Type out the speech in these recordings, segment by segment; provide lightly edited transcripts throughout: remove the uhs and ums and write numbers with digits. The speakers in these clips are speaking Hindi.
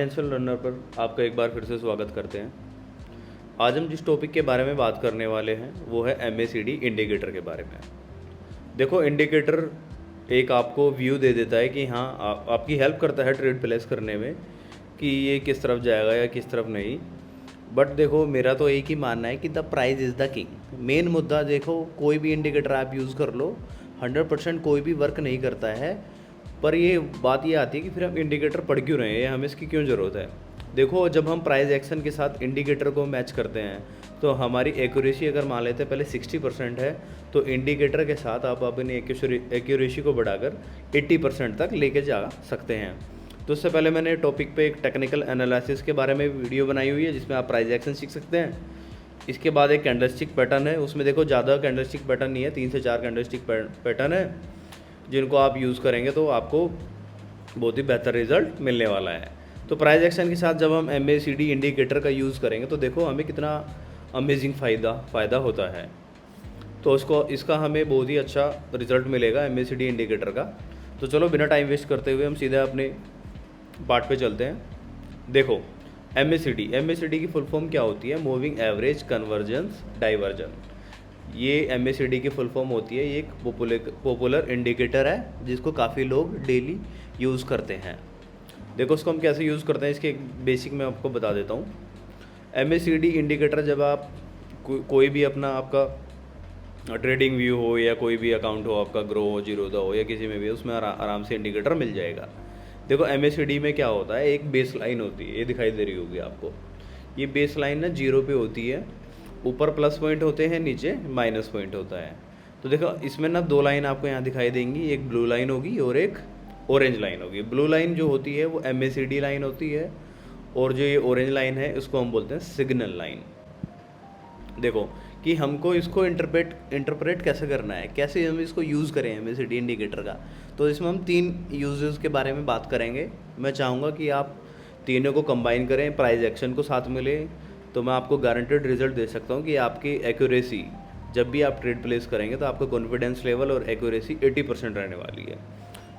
फाइनेंशियल रनर पर आपका एक बार फिर से स्वागत करते हैं। आज हम जिस टॉपिक के बारे में बात करने वाले हैं वो है MACD इंडिकेटर के बारे में। देखो, इंडिकेटर एक आपको व्यू दे देता है कि हाँ आपकी हेल्प करता है ट्रेड प्लेस करने में कि ये किस तरफ जाएगा या किस तरफ नहीं। बट देखो, मेरा तो एक ही मानना है कि the price is the king. Main मुद्दा देखो, कोई भी इंडिकेटर आप यूज़ कर लो 100% कोई भी वर्क नहीं करता है। पर ये बात ये आती है कि फिर हम इंडिकेटर पढ़ क्यों रहे हैं, हमें इसकी क्यों ज़रूरत है। देखो, जब हम प्राइस एक्शन के साथ इंडिकेटर को मैच करते हैं तो हमारी एक्यूरेसी अगर मान लेते हैं पहले 60% है, तो इंडिकेटर के साथ आप अपनी एक्यूरेसी को बढ़ाकर 80% तक लेके जा सकते हैं। तो उससे पहले मैंने टॉपिक पे एक टेक्निकल एनालिसिस के बारे में वीडियो बनाई हुई है जिसमें आप प्राइस एक्शन सीख सकते हैं। इसके बाद एक कैंडलस्टिक पैटर्न है, उसमें देखो ज़्यादा कैंडलस्टिक पैटर्न नहीं है, 3 से 4 कैंडलस्टिक पैटर्न है जिनको आप यूज़ करेंगे तो आपको बहुत ही बेहतर रिजल्ट मिलने वाला है। तो प्राइस एक्शन के साथ जब हम MACD इंडिकेटर का यूज़ करेंगे तो देखो हमें कितना अमेजिंग फ़ायदा होता है। तो इसका हमें बहुत ही अच्छा रिजल्ट मिलेगा MACD इंडिकेटर का। तो चलो बिना टाइम वेस्ट करते हुए हम सीधा अपने पार्ट पे चलते हैं। देखो, MACD की फुल फॉर्म क्या होती है? Moving average convergence diversion. ये MACD की फुल फॉर्म होती है। ये एक पॉपुलर इंडिकेटर है जिसको काफ़ी लोग डेली यूज़ करते हैं। देखो, इसको हम कैसे यूज़ करते हैं इसके एक बेसिक मैं आपको बता देता हूँ। MACD इंडिकेटर जब आप कोई भी अपना आपका ट्रेडिंग व्यू हो या कोई भी अकाउंट हो आपका, ग्रो हो, जीरोधा हो या किसी में भी, उसमें आराम से इंडिकेटर मिल जाएगा। देखो, MACD में क्या होता है, एक बेस लाइन होती है, ये दिखाई दे रही होगी आपको। ये बेस लाइन ना 0 पे होती है, ऊपर प्लस पॉइंट होते हैं, नीचे माइनस पॉइंट होता है। तो देखो, इसमें ना 2 लाइन आपको यहाँ दिखाई देंगी, एक ब्लू लाइन होगी और एक ऑरेंज लाइन होगी। ब्लू लाइन जो होती है वो MACD लाइन होती है और जो ये ऑरेंज लाइन है इसको हम बोलते हैं सिग्नल लाइन। देखो कि हमको इसको इंटरप्रेट कैसे करना है, कैसे हम इसको यूज़ करें MACD इंडिकेटर का। तो इसमें हम 3 यूजेस के बारे में बात करेंगे। मैं चाहूँगा कि आप तीनों को कंबाइन करें, प्राइस एक्शन को साथ में लें, तो मैं आपको गारंटेड रिजल्ट दे सकता हूँ कि आपकी एक्यूरेसी जब भी आप ट्रेड प्लेस करेंगे तो आपका कॉन्फिडेंस लेवल और एक्यूरेसी 80% रहने वाली है।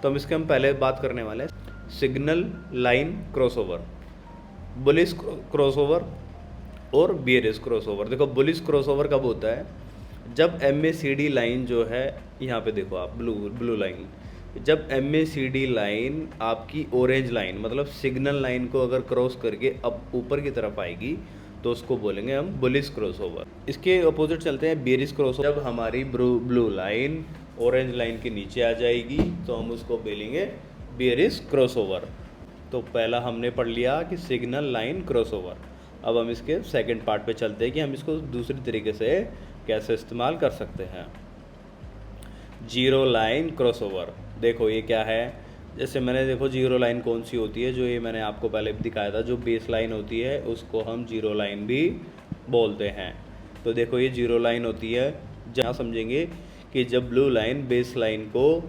तो हम इसके पहले बात करने वाले हैं signal line crossover, bullish crossover और बियरिश क्रॉसओवर। देखो, बुलिश क्रॉसओवर कब होता है? जब MACD लाइन जो है, यहाँ पे देखो आप ब्लू लाइन, जब MACD लाइन आपकी ऑरेंज लाइन मतलब सिग्नल लाइन को अगर क्रॉस करके अब ऊपर की तरफ आएगी तो उसको बोलेंगे हम बुलिश क्रॉसओवर। इसके अपोजिट चलते हैं बियरिश क्रॉसओवर। जब हमारी ब्लू लाइन ऑरेंज लाइन के नीचे आ जाएगी तो हम उसको बोलेंगे बियरिश क्रॉसओवर। तो पहला हमने पढ़ लिया कि सिग्नल लाइन क्रॉसओवर। अब हम इसके सेकंड पार्ट पे चलते हैं कि हम इसको दूसरी तरीके से कैसे इस्तेमाल कर सकते हैं। Zero line crossover. देखो ये क्या है, जैसे मैंने देखो जीरो लाइन कौन सी होती है, जो ये मैंने आपको पहले भी दिखाया था, जो बेस लाइन होती है उसको हम जीरो लाइन भी बोलते हैं। तो देखो ये जीरो लाइन होती है, जहाँ समझेंगे कि जब ब्लू लाइन बेस लाइन को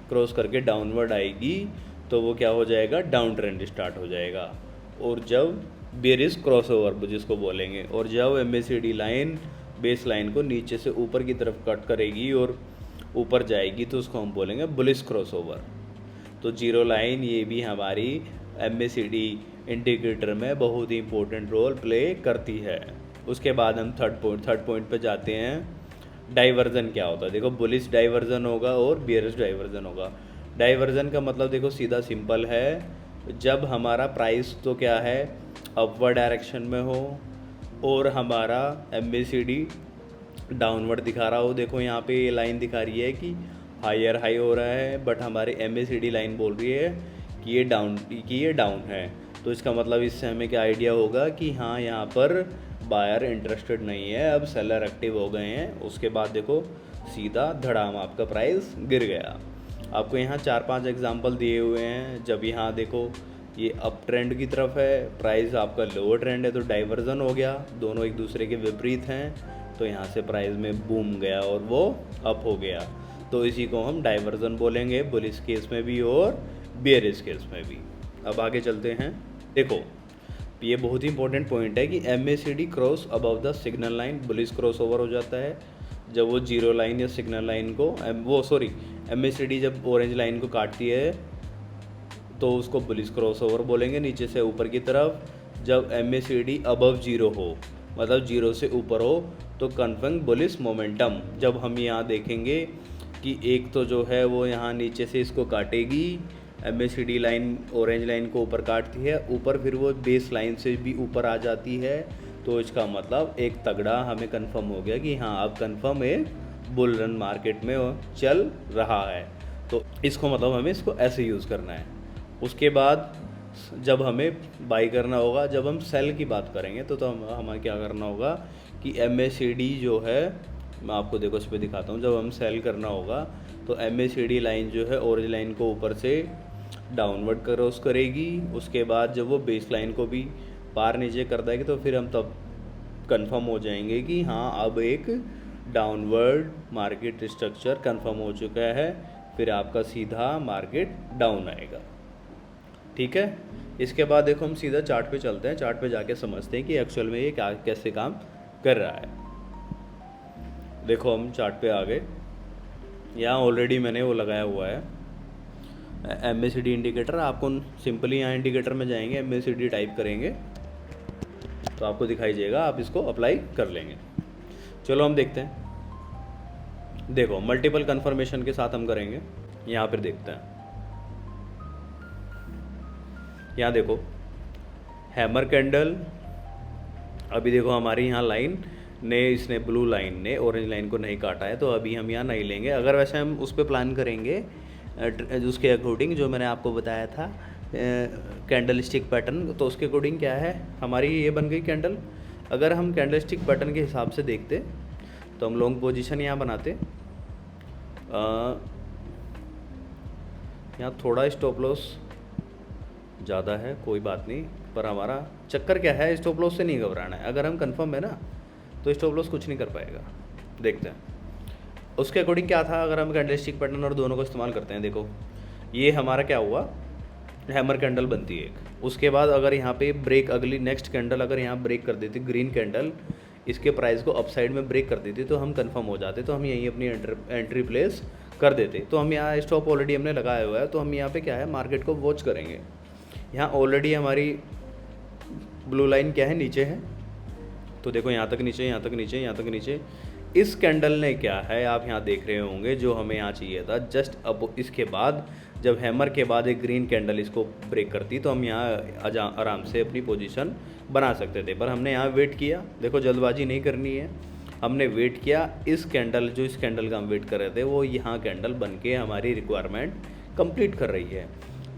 क्रॉस करके डाउनवर्ड आएगी तो वो क्या हो जाएगा, डाउन ट्रेंड स्टार्ट हो जाएगा। और जब बेरिश क्रॉसओवर जिसको बोलेंगे, और जब MACD लाइन बेस लाइन को नीचे से ऊपर की तरफ कट करेगी और ऊपर जाएगी तो उसको हम बोलेंगे बुलिश क्रॉसओवर। तो जीरो लाइन ये भी हमारी MACD इंडिकेटर में बहुत ही इंपॉर्टेंट रोल प्ले करती है। उसके बाद हम थर्ड पॉइंट पे जाते हैं, डाइवर्जन क्या होता है। देखो, बुलिश डाइवर्जन होगा और बियरिश डाइवर्जन होगा। डाइवर्जन का मतलब देखो सीधा सिंपल है, जब हमारा प्राइस तो क्या है अपवर्ड डायरेक्शन में हो और हमारा MACD डाउनवर्ड दिखा रहा हो। देखो यहाँ पे ये लाइन दिखा रही है कि हायर हाई हो रहा है, बट हमारे MACD लाइन बोल रही है कि ये डाउन है। तो इसका मतलब इससे हमें क्या आइडिया होगा कि हाँ यहाँ पर बायर इंटरेस्टेड नहीं है, अब सेलर एक्टिव हो गए हैं। उसके बाद देखो सीधा धड़ाम आपका प्राइस गिर गया। आपको यहाँ 4-5 एग्जांपल दिए हुए हैं। जब यहाँ देखो ये अप ट्रेंड की तरफ है, प्राइस आपका लोअर ट्रेंड है, तो डाइवर्जन हो गया, दोनों एक दूसरे के विपरीत हैं, तो यहाँ से प्राइस में बूम गया और वो अप हो गया। तो इसी को हम डाइवर्जन बोलेंगे, बुलिश केस में भी और बियरिश केस में भी। अब आगे चलते हैं। देखो, ये बहुत ही इंपॉर्टेंट पॉइंट है कि MACD cross above the signal line bullish crossover हो जाता है। जब वो जीरो लाइन या सिग्नल लाइन को MACD जब ऑरेंज लाइन को काटती है तो उसको बुलिश क्रॉसओवर बोलेंगे नीचे से ऊपर की तरफ। जब MACD अबव जीरो हो, मतलब जीरो से ऊपर हो, तो कन्फर्म बुलिश मोमेंटम। जब हम यहाँ देखेंगे कि एक तो जो है वो यहाँ नीचे से इसको काटेगी, MACD लाइन ऑरेंज लाइन को ऊपर काटती है, ऊपर फिर वो बेस लाइन से भी ऊपर आ जाती है, तो इसका मतलब एक तगड़ा हमें कंफर्म हो गया कि हाँ अब कंफर्म एक बुल रन मार्केट में चल रहा है। तो इसको मतलब हमें इसको ऐसे यूज़ करना है। उसके बाद जब हमें बाई करना होगा, जब हम सेल की बात करेंगे तो हमें क्या करना होगा कि MACD जो है, मैं आपको देखो इस पर दिखाता हूँ। जब हम सेल करना होगा तो MACD लाइन जो है ऑरेंज लाइन को ऊपर से डाउनवर्ड क्रॉस करेगी। उसके बाद जब वो बेस लाइन को भी पार नीचे कर देगी तो फिर हम तब कंफर्म हो जाएंगे कि हाँ अब एक डाउनवर्ड मार्केट स्ट्रक्चर कंफर्म हो चुका है, फिर आपका सीधा मार्केट डाउन आएगा। ठीक है। इसके बाद देखो हम सीधा चार्ट पे चलते हैं, चार्ट पे जाके समझते हैं कि एक्चुअल में ये क्या कैसे काम कर रहा है। देखो हम चार्ट पे आ गए, यहाँ ऑलरेडी मैंने वो लगाया हुआ है MACD इंडिकेटर। आपको सिंपली यहाँ इंडिकेटर में जाएंगे, MACD टाइप करेंगे तो आपको दिखाई देगा, आप इसको अप्लाई कर लेंगे। चलो हम देखते हैं। देखो मल्टीपल कन्फर्मेशन के साथ हम करेंगे। यहाँ पर देखते हैं, यहाँ देखो हैमर कैंडल। अभी देखो हमारी यहाँ लाइन ने, इसने ब्लू लाइन ने ऑरेंज लाइन को नहीं काटा है, तो अभी हम यहाँ नहीं लेंगे। अगर वैसे हम उस पर प्लान करेंगे उसके अकॉर्डिंग जो मैंने आपको बताया था कैंडल स्टिक पैटर्न, तो उसके अकॉर्डिंग क्या है हमारी ये बन गई कैंडल। अगर हम कैंडल स्टिक पैटर्न के हिसाब से देखते तो हम लॉन्ग पोजीशन यहाँ बनाते। यहाँ थोड़ा स्टॉप लॉस ज़्यादा है, कोई बात नहीं, पर हमारा चक्कर क्या है, स्टॉप लॉस से नहीं घबराना है। अगर हम कंफर्म है ना तो स्टॉप लॉस कुछ नहीं कर पाएगा। देखते हैं उसके अकॉर्डिंग क्या था। अगर हम कैंडलस्टिक पैटर्न और दोनों को इस्तेमाल करते हैं, देखो ये हमारा क्या हुआ, हैमर कैंडल बनती है एक। उसके बाद अगर यहाँ पे ब्रेक, अगली नेक्स्ट कैंडल अगर यहाँ ब्रेक कर देती, ग्रीन कैंडल इसके प्राइस को अपसाइड में ब्रेक कर देती, तो हम कंफर्म हो जाते, तो हम यहीं अपनी एंट्री प्लेस कर देते। तो हम यहाँ स्टॉप ऑलरेडी हमने लगाया हुआ है, तो हम यहाँ पे क्या है मार्केट को वॉच करेंगे। यहाँ ऑलरेडी हमारी ब्लू लाइन क्या है, नीचे है, तो देखो यहाँ तक नीचे, यहाँ तक नीचे, यहाँ तक नीचे। इस कैंडल ने क्या है आप यहाँ देख रहे होंगे, जो हमें यहाँ चाहिए था जस्ट अब इसके बाद जब हैमर के बाद एक ग्रीन कैंडल इसको ब्रेक करती तो हम यहाँ आराम से अपनी पोजीशन बना सकते थे, पर हमने यहाँ वेट किया। देखो जल्दबाजी नहीं करनी है, हमने वेट किया। इस कैंडल, जो इस कैंडल का हम वेट कर रहे थे, वो यहाँ कैंडल बन के हमारी रिक्वायरमेंट कंप्लीट कर रही है।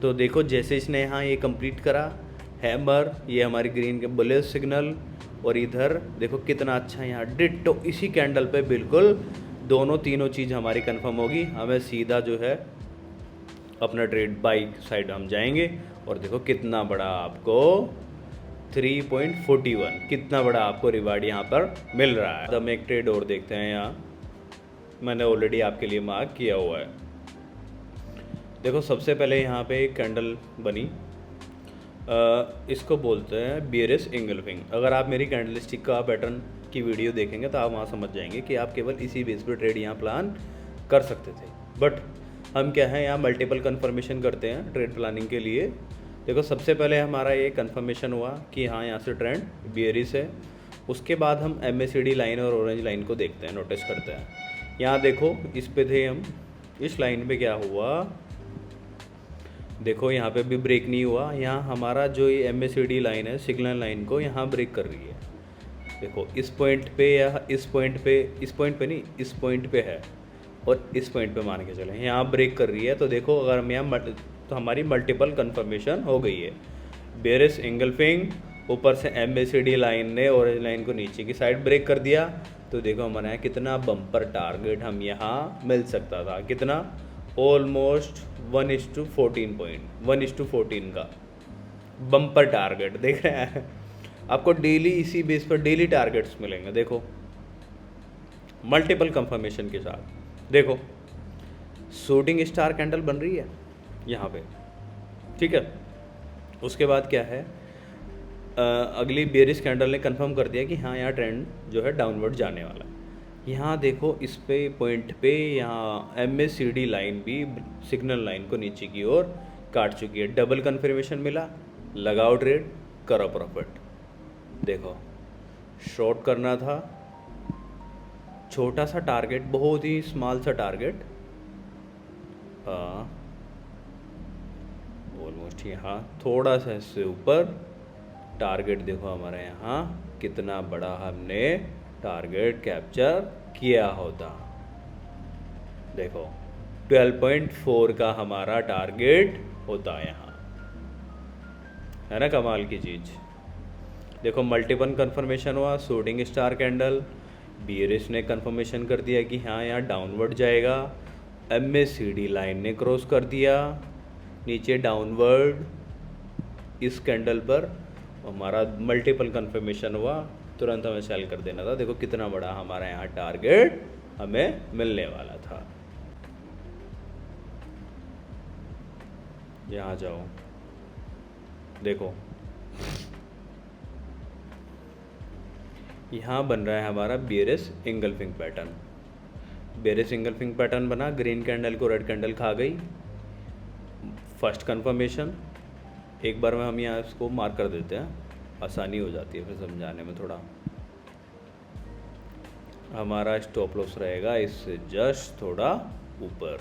तो देखो जैसे इसने यहाँ ये कंप्लीट करा हैमर, ये हमारी ग्रीन के बुलिश सिग्नल, और इधर देखो कितना अच्छा यहाँ डिट्टो इसी कैंडल पे बिल्कुल दोनों तीनों चीज़ हमारी कंफर्म होगी। हमें सीधा जो है अपना ट्रेड बाई साइड हम जाएंगे, और देखो कितना बड़ा आपको 3.41 कितना बड़ा आपको रिवार्ड यहाँ पर मिल रहा है। हम एक ट्रेड और देखते हैं, यहाँ मैंने ऑलरेडी आपके लिए मार्क किया हुआ है। देखो सबसे पहले यहाँ पे एक कैंडल बनी, इसको बोलते हैं बियरिश इंगल्फिंग। अगर आप मेरी कैंडल स्टिक का पैटर्न की वीडियो देखेंगे तो आप वहाँ समझ जाएंगे कि आप केवल इसी बेस पे ट्रेड यहाँ प्लान कर सकते थे, बट हम क्या है यहाँ मल्टीपल कन्फर्मेशन करते हैं ट्रेड प्लानिंग के लिए। देखो सबसे पहले हमारा ये कन्फर्मेशन हुआ कि हाँ यहाँ से ट्रेंड बियरिश है। उसके बाद हम MACD लाइन और ऑरेंज लाइन को देखते हैं, नोटिस करते हैं। यहाँ देखो इस पे थे हम, इस लाइन पे क्या हुआ, देखो यहाँ पे भी ब्रेक नहीं हुआ। यहाँ हमारा जो ये MACD लाइन है सिग्नल लाइन को यहाँ ब्रेक कर रही है। देखो इस पॉइंट पे या इस पॉइंट पे नहीं, इस पॉइंट पे है और इस पॉइंट पे मान के चलें यहाँ ब्रेक कर रही है। तो देखो अगर हम यहाँ तो हमारी मल्टीपल कन्फर्मेशन हो गई है। बेरिश इंगल्फिंग, ऊपर से MACD लाइन ने ऑरेंज लाइन को नीचे की साइड ब्रेक कर दिया। तो देखो हमारे यहाँ कितना बम्पर टारगेट हम यहाँ मिल सकता था, कितना ऑलमोस्ट 1:14 का बम्पर टारगेट देख रहे हैं। आपको डेली इसी बेस पर डेली टारगेट्स मिलेंगे। देखो मल्टीपल कंफर्मेशन के साथ देखो शूटिंग स्टार कैंडल बन रही है यहाँ पे, ठीक है। उसके बाद क्या है, अगली बेरिश कैंडल ने कंफर्म कर दिया कि हाँ यहाँ ट्रेंड जो है डाउनवर्ड जाने वाला है। यहाँ देखो इस पे पॉइंट पे यहाँ MACD लाइन भी सिग्नल लाइन को नीचे की ओर काट चुकी है, डबल कन्फर्मेशन मिला, लगाओ ट्रेड, करो प्रॉफिट। देखो शॉर्ट करना था, छोटा सा टारगेट, बहुत ही स्मॉल सा टारगेट, ऑलमोस्ट यहाँ थोड़ा सा इससे ऊपर टारगेट। देखो हमारे यहाँ कितना बड़ा हमने टारगेट कैप्चर किया होता। देखो 12.4 का हमारा टारगेट होता यहाँ, है ना, कमाल की चीज़। देखो मल्टीपल कंफर्मेशन हुआ, शूटिंग स्टार कैंडल, बीयरिश ने कंफर्मेशन कर दिया कि हाँ यहाँ डाउनवर्ड जाएगा, MACD लाइन ने क्रॉस कर दिया, नीचे डाउनवर्ड इस कैंडल पर हमारा मल्टीपल कंफर्मेशन हुआ, तुरंत हमें सेल कर देना था। देखो कितना बड़ा हमारा यहाँ टारगेट हमें मिलने वाला था। यहाँ जाओ, देखो यहाँ बन रहा है हमारा bearish engulfing pattern. Bearish engulfing pattern बना, ग्रीन कैंडल को रेड कैंडल खा गई, फर्स्ट कंफर्मेशन। एक बार में हम यहाँ इसको मार्क कर देते हैं, आसानी हो जाती है फिर समझाने में थोड़ा। हमारा स्टॉप लॉस रहेगा इससे जस्ट थोड़ा ऊपर,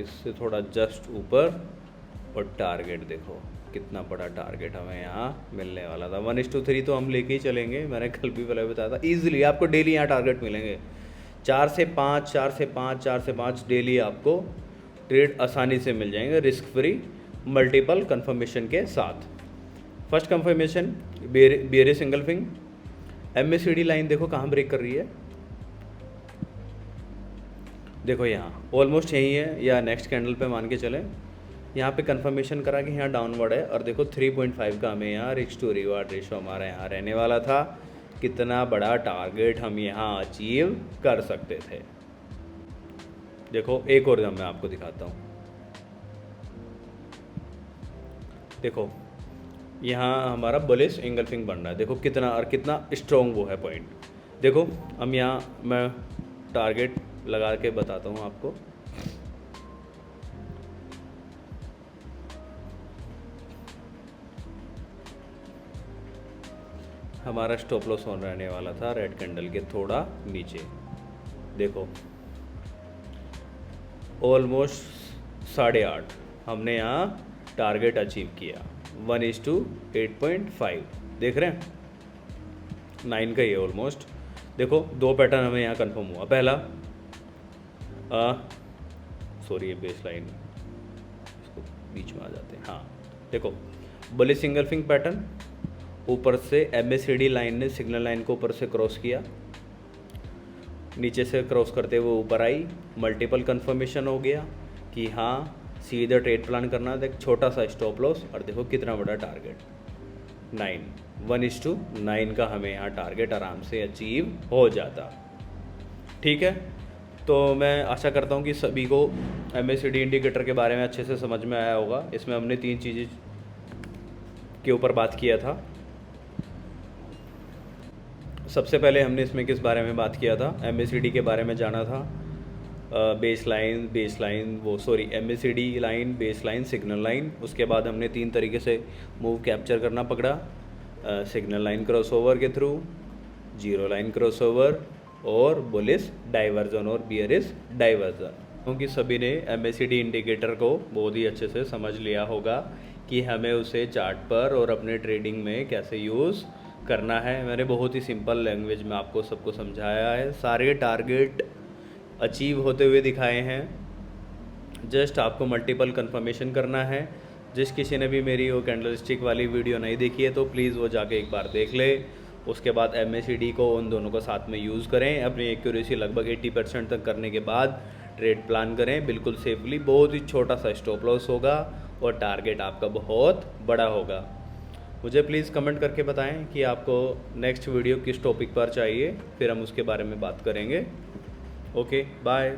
इससे थोड़ा जस्ट ऊपर, और टारगेट देखो कितना बड़ा टारगेट हमें यहाँ मिलने वाला था। 1:3 तो हम लेके ही चलेंगे, मैंने कल भी पहले बताया था। ईजिली आपको डेली यहाँ टारगेट मिलेंगे, 4 से 5, 4 से 5, 4 से 5 डेली आपको ट्रेड आसानी से मिल जाएंगे, रिस्क फ्री, मल्टीपल कंफर्मेशन के साथ। First confirmation bearish engulfing, MACD line देखो कहाँ ब्रेक कर रही है, देखो यहाँ ऑलमोस्ट यही है, या नेक्स्ट कैंडल पे मान के चलें, यहाँ पे कंफर्मेशन करा कि यहाँ डाउनवर्ड है, और देखो 3.5 का हमें यहाँ रिस्क टू रिवार्ड रेशो हमारा यहाँ रहने वाला था। कितना बड़ा टारगेट हम यहाँ अचीव कर सकते थे। देखो एक और मैं आपको दिखाता हूँ, देखो यहाँ हमारा बुलिश इंगल्फिंग बन रहा है, देखो कितना और कितना स्ट्रॉन्ग वो है पॉइंट। देखो हम यहाँ मैं टारगेट लगा के बताता हूँ आपको। हमारा स्टॉप लॉस ऑन रहने वाला था रेड कैंडल के थोड़ा नीचे, देखो ऑलमोस्ट 8.5 हमने यहाँ टारगेट अचीव किया, 1:8.5 देख रहे हैं, 9 का ही है ऑलमोस्ट। देखो 2 पैटर्न हमें यहाँ कंफर्म हुआ। पहला सॉरी ये बेस लाइन, इसको बीच में आ जाते हैं, हाँ देखो बुलिश इंगल्फिंग पैटर्न, ऊपर से MACD लाइन ने सिग्नल लाइन को ऊपर से क्रॉस किया, नीचे से क्रॉस करते हुए ऊपर आई, मल्टीपल कंफर्मेशन हो गया कि हाँ सीधा ट्रेड प्लान करना था, एक छोटा सा स्टॉप लॉस, और देखो कितना बड़ा टारगेट 9, 1:9 का हमें यहाँ टारगेट आराम से अचीव हो जाता। ठीक है, तो मैं आशा करता हूँ कि सभी को MACD इंडिकेटर के बारे में अच्छे से समझ में आया होगा। इसमें हमने 3 चीज़ें के ऊपर बात किया था। सबसे पहले हमने इसमें किस बारे में बात किया था, MACD के बारे में जाना था, base line MACD line, base line, signal line. उसके बाद हमने 3 तरीके से मूव कैप्चर करना पकड़ा, सिग्नल लाइन क्रॉसओवर के थ्रू, जीरो लाइन क्रॉसओवर, और बुलिश डाइवर्जन और बियरिश डाइवर्जन। क्योंकि सभी ने MACD इंडिकेटर को बहुत ही अच्छे से समझ लिया होगा कि हमें उसे चार्ट पर और अपने ट्रेडिंग में कैसे यूज़ करना है। मैंने बहुत ही सिंपल लैंग्वेज में आपको सबको समझाया है, सारे टारगेट अचीव होते हुए दिखाए हैं। जस्ट आपको मल्टीपल कंफर्मेशन करना है। जिस किसी ने भी मेरी वो कैंडलस्टिक वाली वीडियो नहीं देखी है तो प्लीज़ वो जाके एक बार देख ले। उसके बाद MACD को उन दोनों को साथ में यूज़ करें, अपनी एक्यूरेसी लगभग 80% तक करने के बाद ट्रेड प्लान करें बिल्कुल सेफली। बहुत ही छोटा सा स्टॉप लॉस होगा और टारगेट आपका बहुत बड़ा होगा। मुझे प्लीज़ कमेंट करके बताएं कि आपको नेक्स्ट वीडियो किस टॉपिक पर चाहिए, फिर हम उसके बारे में बात करेंगे। Okay bye.